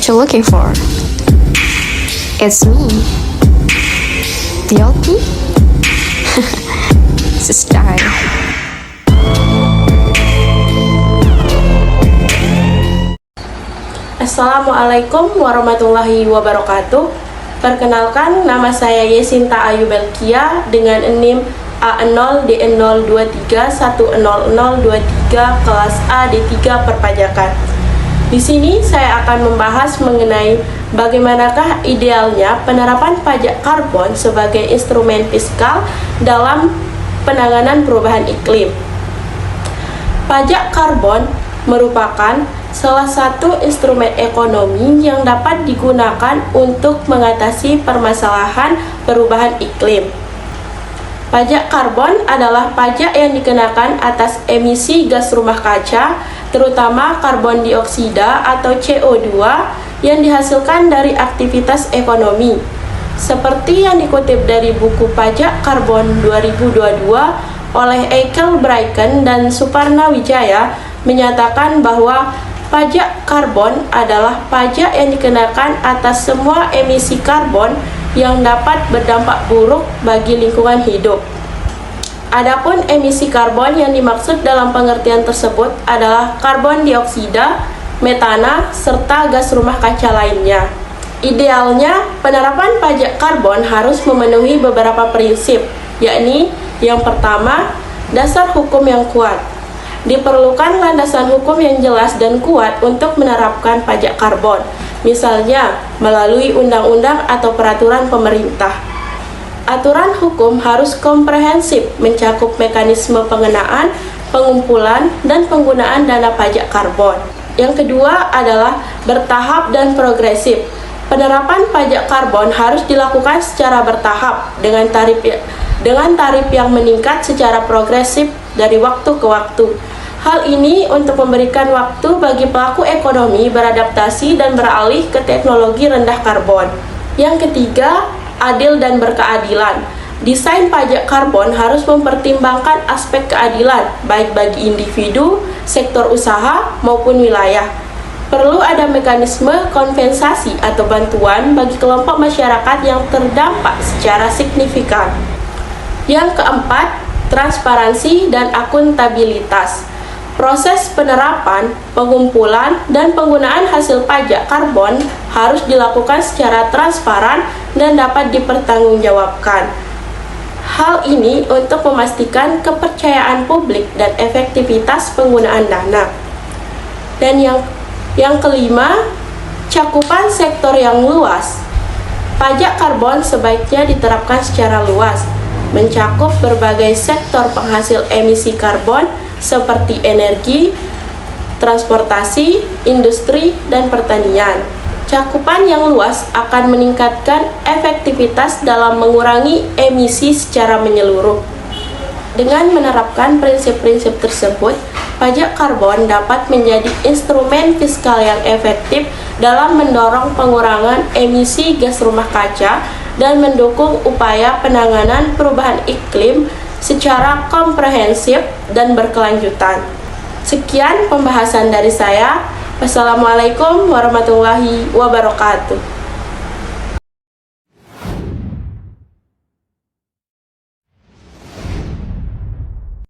what you're looking for. It's me, the old me. It's a style. Assalamualaikum warahmatullahi wabarakatuh. Perkenalkan, nama saya Yesinta Ayu Belkia dengan NIM A0D023100023 kelas A D3 Perpajakan. Di sini saya akan membahas mengenai bagaimanakah idealnya penerapan pajak karbon sebagai instrumen fiskal dalam penanganan perubahan iklim. Pajak karbon merupakan salah satu instrumen ekonomi yang dapat digunakan untuk mengatasi permasalahan perubahan iklim. Pajak karbon adalah pajak yang dikenakan atas emisi gas rumah kaca, terutama karbon dioksida atau CO2 yang dihasilkan dari aktivitas ekonomi. Seperti yang dikutip dari buku Pajak Karbon 2022 oleh Eichel Braiken dan Suparna Wijaya, menyatakan bahwa pajak karbon adalah pajak yang dikenakan atas semua emisi karbon yang dapat berdampak buruk bagi lingkungan hidup. Adapun emisi karbon yang dimaksud dalam pengertian tersebut adalah karbon dioksida, metana, serta gas rumah kaca lainnya. Idealnya, penerapan pajak karbon harus memenuhi beberapa prinsip, yakni yang pertama, dasar hukum yang kuat. Diperlukan landasan hukum yang jelas dan kuat untuk menerapkan pajak karbon, misalnya melalui undang-undang atau peraturan pemerintah. Aturan hukum harus komprehensif, mencakup mekanisme pengenaan, pengumpulan, dan penggunaan dana pajak karbon. Yang kedua adalah bertahap dan progresif. Penerapan pajak karbon harus dilakukan secara bertahap dengan tarif yang meningkat secara progresif dari waktu ke waktu. Hal ini untuk memberikan waktu bagi pelaku ekonomi beradaptasi dan beralih ke teknologi rendah karbon. Yang ketiga, adil dan berkeadilan. Desain pajak karbon harus mempertimbangkan aspek keadilan, baik bagi individu, sektor usaha, maupun wilayah. Perlu ada mekanisme kompensasi atau bantuan bagi kelompok masyarakat yang terdampak secara signifikan. Yang keempat, transparansi dan akuntabilitas. Proses penerapan, pengumpulan, dan penggunaan hasil pajak karbon harus dilakukan secara transparan dan dapat dipertanggungjawabkan. Hal ini untuk memastikan kepercayaan publik dan efektivitas penggunaan dana. Dan yang kelima, cakupan sektor yang luas. Pajak karbon sebaiknya diterapkan secara luas, mencakup berbagai sektor penghasil emisi karbon seperti energi, transportasi, industri, dan pertanian. Cakupan yang luas akan meningkatkan efektivitas dalam mengurangi emisi secara menyeluruh. Dengan menerapkan prinsip-prinsip tersebut, pajak karbon dapat menjadi instrumen fiskal yang efektif dalam mendorong pengurangan emisi gas rumah kaca dan mendukung upaya penanganan perubahan iklim secara komprehensif dan berkelanjutan. Sekian pembahasan dari saya. Wassalamualaikum warahmatullahi wabarakatuh.